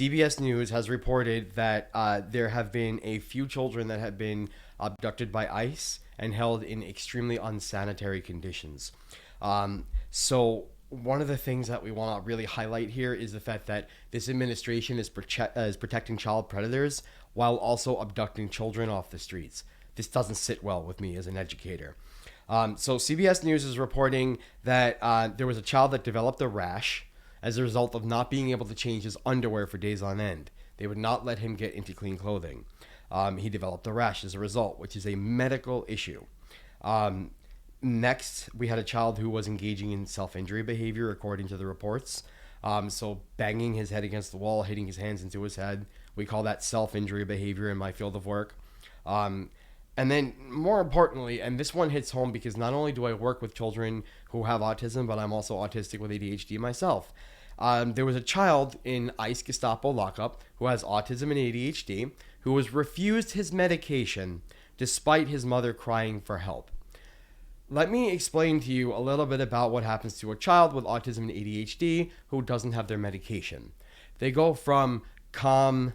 CBS News has reported that there have been a few children that have been abducted by ICE and held in extremely unsanitary conditions. So one of the things that we want to really highlight here is the fact that this administration is protecting child predators while also abducting children off the streets. This doesn't sit well with me as an educator. So CBS News is reporting that there was a child that developed a rash as a result of not being able to change his underwear for days on end. They would not let him get into clean clothing. He developed a rash as a result, which is a medical issue. Next, we had a child who was engaging in self-injury behavior, according to the reports. So banging his head against the wall, hitting his hands into his head. We call that self-injury behavior in my field of work. And then more importantly, and this one hits home because not only do I work with children who have autism, but I'm also autistic with ADHD myself. There was a child in ICE Gestapo lockup who has autism and ADHD who was refused his medication despite his mother crying for help. Let me explain to you a little bit about what happens to a child with autism and ADHD who doesn't have their medication. They go from calm,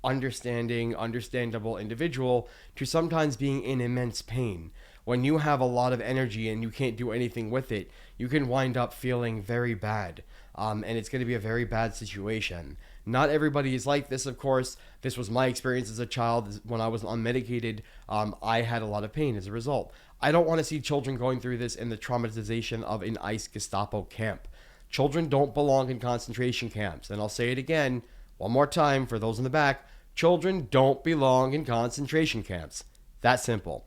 understandable individual to sometimes being in immense pain. When you have a lot of energy and you can't do anything with it, you can wind up feeling very bad. And it's going to be a very bad situation. Not everybody is like this, of course. This was my experience as a child. When I was unmedicated, I had a lot of pain as a result. I don't want to see children going through this in the traumatization of an ICE Gestapo camp. Children don't belong in concentration camps. And I'll say it again, one more time for those in the back. Children don't belong in concentration camps. That simple.